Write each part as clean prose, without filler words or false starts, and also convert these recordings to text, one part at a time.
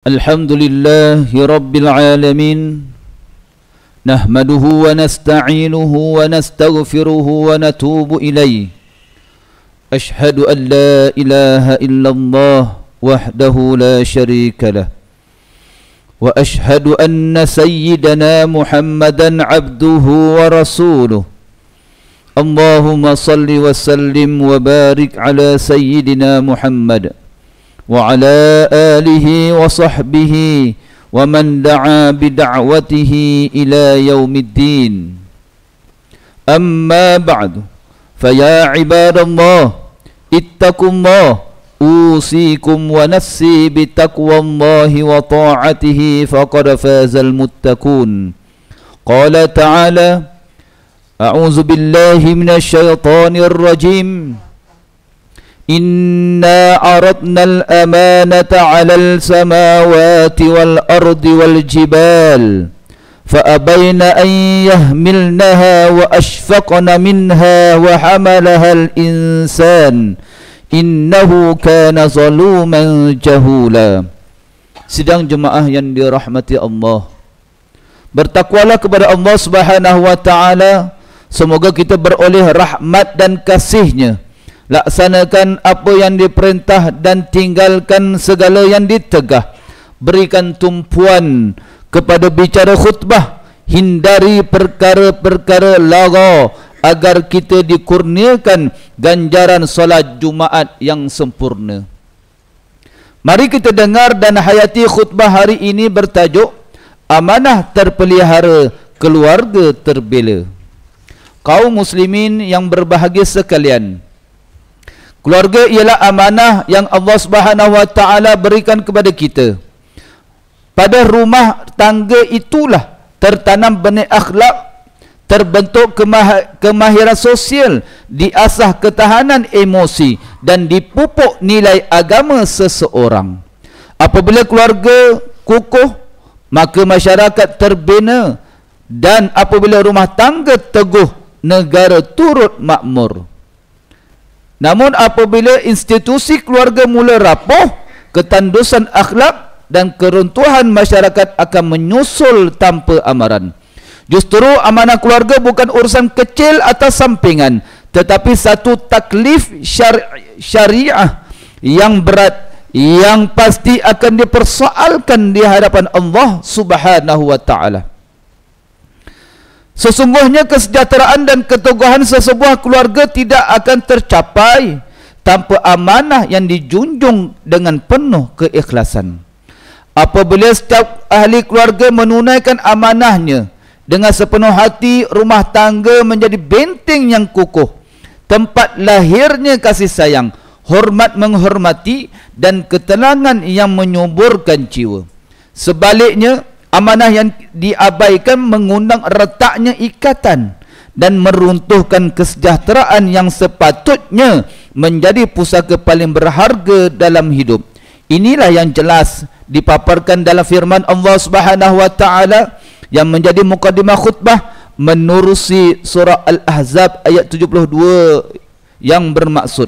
Alhamdulillahi Rabbil Alamin. Nahmaduhu wa nasta'inuhu wa nastaghfiruhu wa natubu ilayh. Ashhadu an la ilaha illallah wahdahu la sharika lah. Wa ashhadu anna sayyidana Muhammadan abduhu wa rasuluh. Allahumma salli wa sallim wa barik ala sayyidina Muhammad wa ala alihi wa sahbihi wa man da'a bida'watihi ila yaumiddin. Amma ba'du, faya ibadallah, ittaqullah, usikum wa nafsi bitaqwallahi wa ta'atihi faqad fazal muttaqun. Qala ta'ala, a'udzu billahi minasy syaithanir rajim. Inna aradna al-amanata 'alal samawati wal ardi wal jibal fa'abayna an yahmilnaha wa ashfaqna minha wa hamalaha al-insan innahu kana zaluman jahula. Sidang jemaah yang dirahmati Allah, bertakwalah kepada Allah Subhanahu wa taala, semoga kita beroleh rahmat dan kasih-Nya. Laksanakan apa yang diperintah dan tinggalkan segala yang ditegah. Berikan tumpuan kepada bicara khutbah, hindari perkara-perkara lara, agar kita dikurniakan ganjaran solat Jumaat yang sempurna. Mari kita dengar dan hayati khutbah hari ini bertajuk Amanah Terpelihara, Keluarga Terbela. Kaum muslimin yang berbahagia sekalian, keluarga ialah amanah yang Allah Subhanahu wa taala berikan kepada kita. Pada rumah tangga itulah tertanam benih akhlak, terbentuk kemahiran sosial, diasah ketahanan emosi dan dipupuk nilai agama seseorang. Apabila keluarga kukuh, maka masyarakat terbina, dan apabila rumah tangga teguh, negara turut makmur. Namun apabila institusi keluarga mula rapuh, ketandusan akhlak dan keruntuhan masyarakat akan menyusul tanpa amaran. Justru amanah keluarga bukan urusan kecil atau sampingan, tetapi satu taklif syariah yang berat, yang pasti akan dipersoalkan di hadapan Allah Subhanahu wa taala. Sesungguhnya kesejahteraan dan keteguhan sesebuah keluarga tidak akan tercapai tanpa amanah yang dijunjung dengan penuh keikhlasan. Apabila setiap ahli keluarga menunaikan amanahnya dengan sepenuh hati, rumah tangga menjadi benteng yang kukuh, tempat lahirnya kasih sayang, hormat menghormati, dan ketenangan yang menyuburkan jiwa. Sebaliknya, amanah yang diabaikan mengundang retaknya ikatan dan meruntuhkan kesejahteraan yang sepatutnya menjadi pusaka paling berharga dalam hidup. Inilah yang jelas dipaparkan dalam firman Allah Subhanahu wa taala yang menjadi mukadimah khutbah menerusi surah Al-Ahzab ayat 72 yang bermaksud,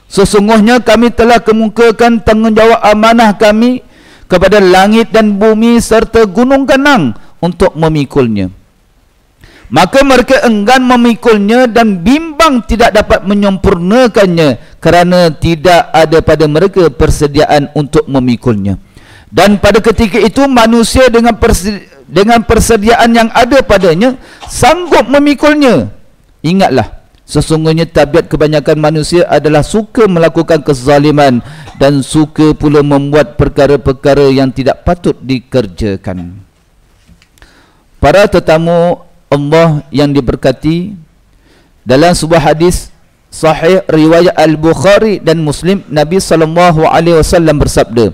sesungguhnya kami telah kemukakan tanggungjawab amanah kami kepada langit dan bumi serta gunung ganang untuk memikulnya. Maka mereka enggan memikulnya dan bimbang tidak dapat menyempurnakannya kerana tidak ada pada mereka persediaan untuk memikulnya. Dan pada ketika itu manusia dengan persediaan yang ada padanya sanggup memikulnya. Ingatlah, sesungguhnya tabiat kebanyakan manusia adalah suka melakukan kezaliman dan suka pula membuat perkara-perkara yang tidak patut dikerjakan. Para tetamu Allah yang diberkati, dalam sebuah hadis sahih riwayat Al-Bukhari dan Muslim, Nabi SAW bersabda,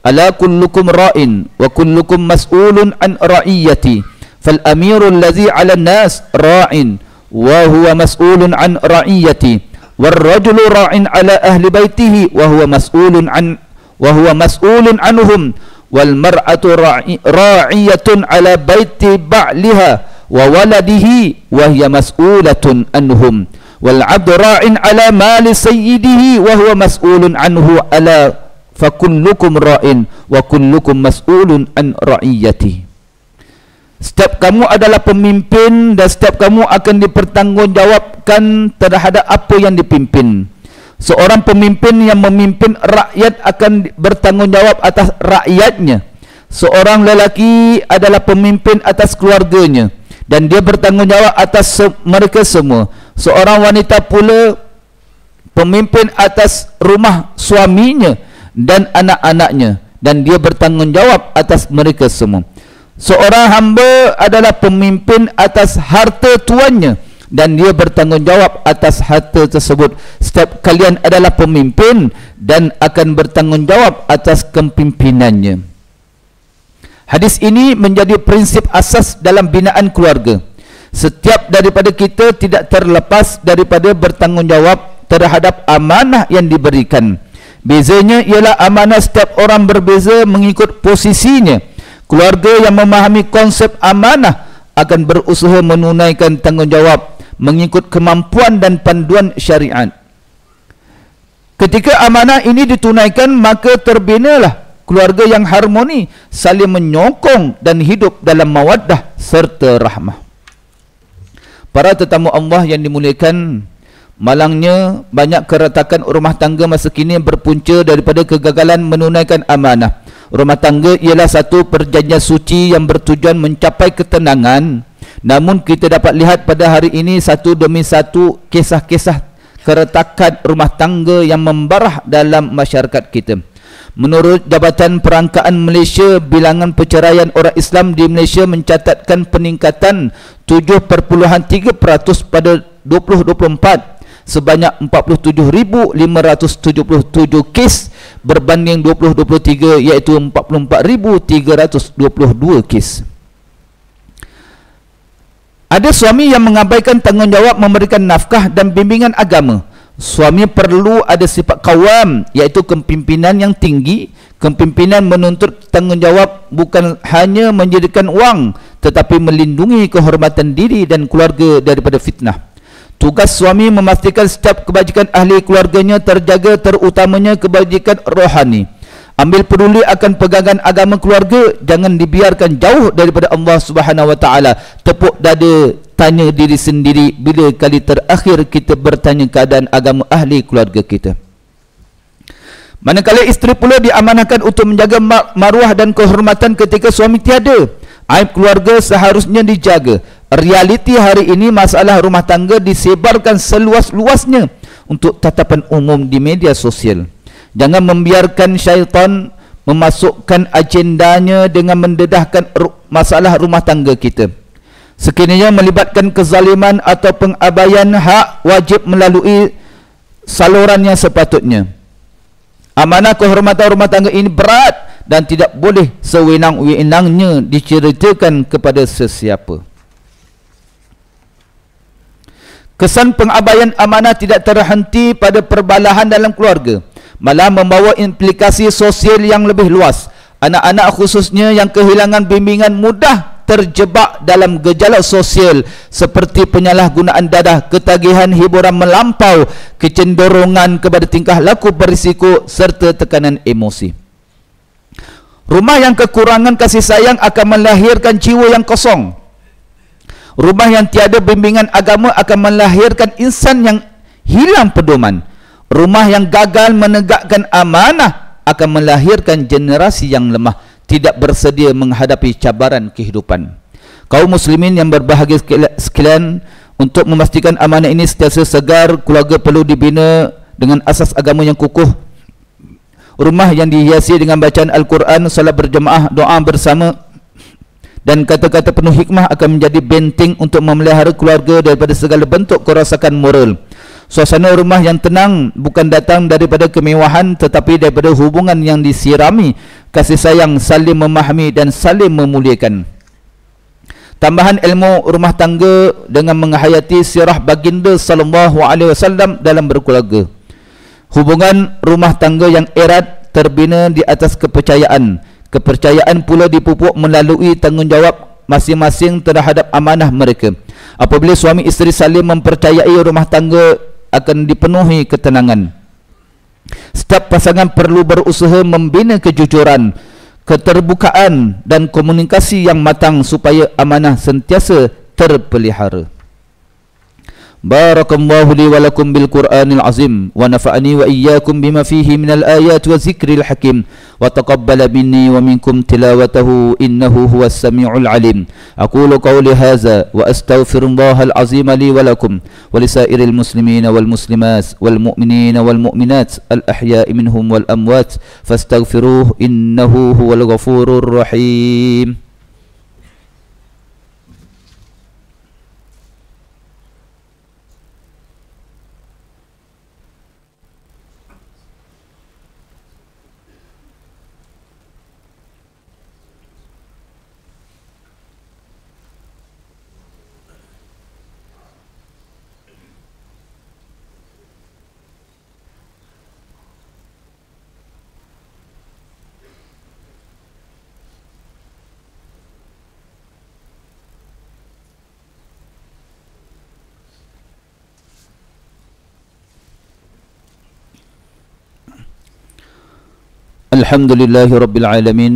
ala kullukum ra'in wa kullukum mas'ulun an ra'iyati, fal amirul ladzi 'ala an-nas ra'in wa huwa mas'ulun an ra'iyati, wal rajulu ra'in 'ala ahli baitihi wa huwa mas'ulun anhum, wal mar'atu ra'iyatun 'ala baiti ba'liha wa waladihi wa hiya mas'ulatun anhum, wal 'abdu ra'in 'ala mali sayyidihi wa huwa mas'ulun anhu ala fakullukum ra'in wa kullukum mas'ulun an ra'iyati. Setiap kamu adalah pemimpin dan setiap kamu akan dipertanggungjawabkan terhadap apa yang dipimpin. Seorang pemimpin yang memimpin rakyat akan bertanggungjawab atas rakyatnya. Seorang lelaki adalah pemimpin atas keluarganya dan dia bertanggungjawab atas mereka semua. Seorang wanita pula pemimpin atas rumah suaminya dan anak-anaknya dan dia bertanggungjawab atas mereka semua. Seorang hamba adalah pemimpin atas harta tuannya dan dia bertanggungjawab atas harta tersebut. Setiap kalian adalah pemimpin dan akan bertanggungjawab atas kepimpinannya. Hadis ini menjadi prinsip asas dalam binaan keluarga. Setiap daripada kita tidak terlepas daripada bertanggungjawab terhadap amanah yang diberikan. Bezanya ialah amanah setiap orang berbeza mengikut posisinya. Keluarga yang memahami konsep amanah akan berusaha menunaikan tanggungjawab mengikut kemampuan dan panduan syariat. Ketika amanah ini ditunaikan, maka terbinalah keluarga yang harmoni, saling menyokong dan hidup dalam mawaddah serta rahmah. Para tetamu Allah yang dimuliakan, malangnya banyak keretakan rumah tangga masa kini berpunca daripada kegagalan menunaikan amanah. Rumah tangga ialah satu perjanjian suci yang bertujuan mencapai ketenangan. Namun kita dapat lihat pada hari ini satu demi satu kisah-kisah keretakan rumah tangga yang membarah dalam masyarakat kita. Menurut Jabatan Perangkaan Malaysia, bilangan perceraian orang Islam di Malaysia mencatatkan peningkatan 7.3% pada 2024 sebanyak 47,577 kes berbanding 2023 iaitu 44,322 kes. Ada suami yang mengabaikan tanggungjawab memberikan nafkah dan bimbingan agama. Suami perlu ada sifat qawam, iaitu kepimpinan yang tinggi. Kepimpinan menuntut tanggungjawab bukan hanya menjadikan wang, tetapi melindungi kehormatan diri dan keluarga daripada fitnah. Tugas suami memastikan setiap kebajikan ahli keluarganya terjaga, terutamanya kebajikan rohani. Ambil peduli akan pegangan agama keluarga, jangan dibiarkan jauh daripada Allah Subhanahu wa taala. Tepuk dada, tanya diri sendiri, bila kali terakhir kita bertanya keadaan agama ahli keluarga kita. Manakala isteri pula diamanahkan untuk menjaga maruah dan kehormatan ketika suami tiada. Aib keluarga seharusnya dijaga. Realiti hari ini masalah rumah tangga disebarkan seluas-luasnya untuk tatapan umum di media sosial. Jangan membiarkan syaitan memasukkan agendanya dengan mendedahkan masalah rumah tangga kita. Sekiranya melibatkan kezaliman atau pengabaian hak, wajib melalui saluran yang sepatutnya. Amanah kehormatan rumah tangga ini berat dan tidak boleh sewenang-wenangnya diceritakan kepada sesiapa. Kesan pengabaian amanah tidak terhenti pada perbalahan dalam keluarga, malah membawa implikasi sosial yang lebih luas. Anak-anak khususnya yang kehilangan bimbingan mudah terjebak dalam gejala sosial seperti penyalahgunaan dadah, ketagihan hiburan melampau, kecenderungan kepada tingkah laku berisiko serta tekanan emosi. Rumah yang kekurangan kasih sayang akan melahirkan jiwa yang kosong. Rumah yang tiada bimbingan agama akan melahirkan insan yang hilang pedoman. Rumah yang gagal menegakkan amanah akan melahirkan generasi yang lemah, tidak bersedia menghadapi cabaran kehidupan. Kaum muslimin yang berbahagia sekalian, untuk memastikan amanah ini sentiasa segar, keluarga perlu dibina dengan asas agama yang kukuh. Rumah yang dihiasi dengan bacaan Al-Quran, salat berjemaah, doa bersama dan kata-kata penuh hikmah akan menjadi benteng untuk memelihara keluarga daripada segala bentuk kerosakan moral. Suasana rumah yang tenang bukan datang daripada kemewahan, tetapi daripada hubungan yang disirami kasih sayang, saling memahami dan saling memuliakan. Tambahan ilmu rumah tangga dengan menghayati sirah baginda sallallahu alaihi wasallam dalam berkeluarga. Hubungan rumah tangga yang erat terbina di atas kepercayaan. Kepercayaan pula dipupuk melalui tanggungjawab masing-masing terhadap amanah mereka. Apabila suami isteri saling mempercayai, rumah tangga akan dipenuhi ketenangan. Setiap pasangan perlu berusaha membina kejujuran, keterbukaan dan komunikasi yang matang supaya amanah sentiasa terpelihara. Barakallahu li wa lakum bil Qur'anil azim wa nafa'ani wa iyyakum bima fihi minal ayat wa zikril hakim wa taqabbala minni wa minkum tilawatahu innahu huwas samiul alim. Aqulu qawli hadza wa astaghfirullahal azim li wa lakum wa lisairil muslimina wal muslimat wal mu'minina wal mu'minat al ahya'i minhum wal amwat fastaghfiruhu innahu huwal ghafurur rahim. Alhamdulillahi Rabbil Alamin.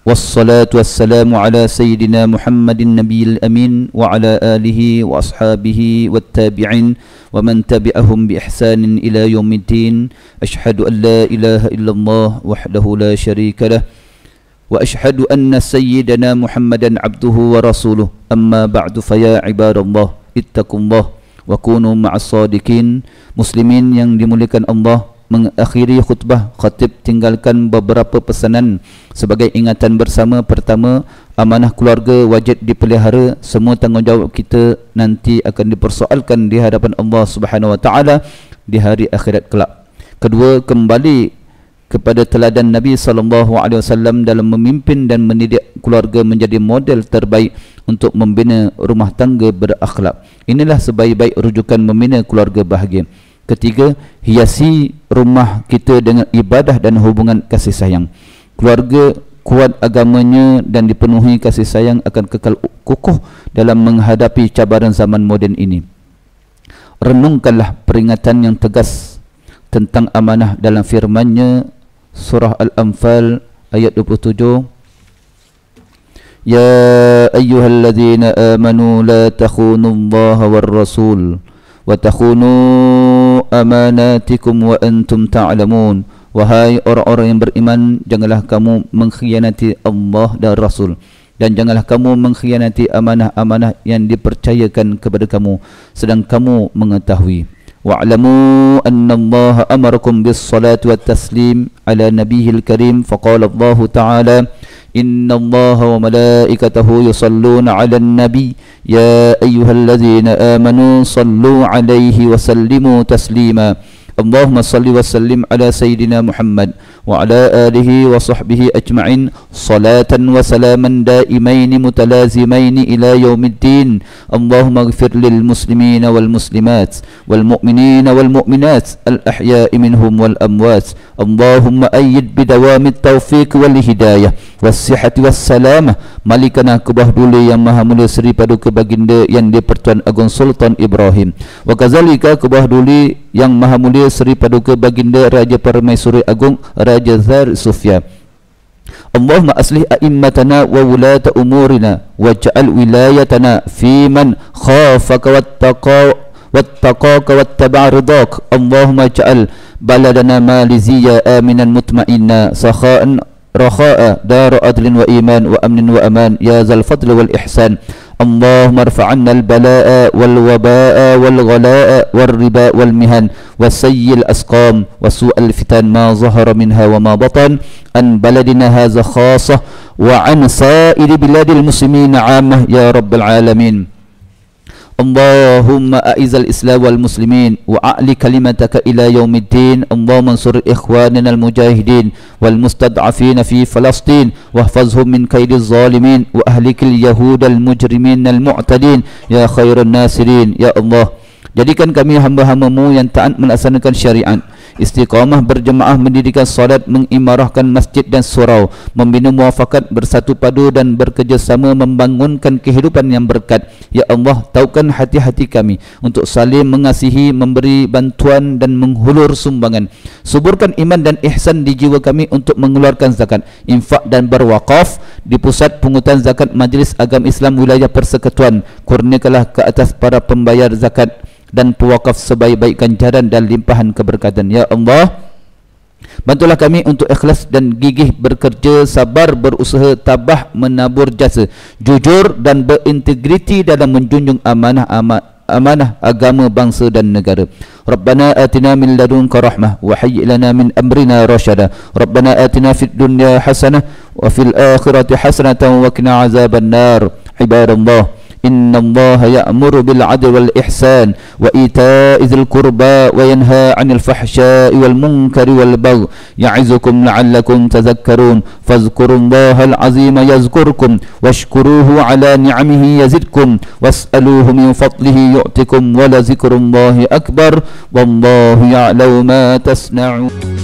Wassalatu wassalamu ala Sayyidina Muhammadin Nabiyil Amin wa ala alihi wa ashabihi wa tabi'in wa man tabi'ahum bi ihsanin ila yaumiddin. Ashhadu an la ilaha illallah wahdahu la syarika lah wa ashhadu anna Sayyidina Muhammadan abduhu wa rasuluh. Amma ba'du, faya ibadallah ittaqullah wa kunu ma'as sadiqin. Muslimin yang dimuliakan Allah, mengakhiri khutbah khatib tinggalkan beberapa pesanan sebagai ingatan bersama. Pertama, amanah keluarga wajib dipelihara. Semua tanggungjawab kita nanti akan dipersoalkan di hadapan Allah Subhanahu wa taala di hari akhirat kelak. Kedua, kembali kepada teladan Nabi SAW dalam memimpin dan mendidik keluarga menjadi model terbaik untuk membina rumah tangga berakhlak. Inilah sebaik-baik rujukan membina keluarga bahagia. Ketiga, hiasi rumah kita dengan ibadah dan hubungan kasih sayang. Keluarga kuat agamanya dan dipenuhi kasih sayang akan kekal kukuh dalam menghadapi cabaran zaman moden ini. Renungkanlah peringatan yang tegas tentang amanah dalam firman-Nya surah Al-Anfal ayat 27. Ya ayyuhalladzina amanu la takhunullaha war rasul wa takhunu amanatikum wa antum ta'lamun. Wahai orang-orang yang beriman, janganlah kamu mengkhianati Allah dan Rasul, dan janganlah kamu mengkhianati amanah-amanah yang dipercayakan kepada kamu sedang kamu mengetahui. Wa'lamu anna Allah amarakum bis salati wat taslim ala nabiyil karim. Faqala Allah ta'ala inna Allah wa malaikatahu yusalluna 'alan nabi ya ayyuhalladzina amanu sallu 'alaihi wa sallimu taslima. Allahumma salli wa sallim ala sayyidina Muhammad wa ala alihi wa sahbihi ajma'in salatan wa salaman daimain mutalazimain ila yaumiddin. Allahumma ighfir lil muslimina wal muslimat wal mu'minina wal mu'minat al ahya'i minhum wal amwat. Allahumma ayyid bidawamit taufiq wal hidayah was-sihhati was-salamah malikana Kubah Duli yang maha mulia Seri Paduka Baginda yang di-Pertuan Agong Sultan Ibrahim, wa kazalika Kubah Duli yang maha mulia Seri Paduka Baginda Raja Permaisuri Agung Raja Zar Sufya. Allahumma aslih a'immatana wa wulata umurina waj'al wilayatana fi man khafaka wattaqaka wattaba'a ridak. Allahumma ij'al baladana maliziya aminan mutma'inna sakha'an rakha'a dar adlin wa iman wa amnin wa aman ya zal fadli wal ihsan. Allahumma rfa'anna al-bala'a wal waba'a wal ghala'a wal riba wal mihan wa sayyil asqam wa su'al fitan ma zahara minha wa ma batan an baladina hadha khasah wa an sa'iri biladil muslimin 'ammah ya rabbal alamin. Allahumma a'izal islam wal muslimin wa a'li kalimataka ila yaumiddin. Allahumma ansur ikhwanina al mujahidin wal mustad'afin fi Falastin wahfazhum min kaidiz zalimin wa ahlikil yahud al mujrimin al mu'tadin ya khairan nasirin. Ya Allah, jadikan kami hamba-hamba-Mu yang taat melaksanakan syariat, istiqamah berjemaah mendirikan solat, mengimarahkan masjid dan surau, membina muafakat, bersatu padu dan bekerjasama membangunkan kehidupan yang berkat. Ya Allah, taukan hati-hati kami untuk saling mengasihi, memberi bantuan dan menghulur sumbangan. Suburkan iman dan ihsan di jiwa kami untuk mengeluarkan zakat, infak dan berwakaf di pusat pungutan zakat Majlis Agama Islam Wilayah Persekutuan. Kurniakanlah ke atas para pembayar zakat dan pewakaf sebaik-baik ganjaran dan limpahan keberkatan. Ya Allah, bantulah kami untuk ikhlas dan gigih bekerja, sabar berusaha, tabah menabur jasa, jujur dan berintegriti dalam menjunjung amanah agama, bangsa dan negara. Rabbana atina min ladunka rahmah wa hayyi lana min amrina rasyada. Rabbana atina fid dunya hasanah wa fil akhirati hasanatan wa qina azaban nar. Ibadallah, inna Allah ya'muru bil 'adli wal ihsan wa ita'i dzil qurba wa yanha 'anil fahsya'i wal munkari wal baghi ya'izukum la'allakum tadhakkarun. Fadhkurullaha al-'azima yazkurkum washkuruhu 'ala ni'amihi yazidkum was'aluhu min fadlihi yu'tikum wa la zikrullahi akbar wallahu ya'lamu ma tasna'un.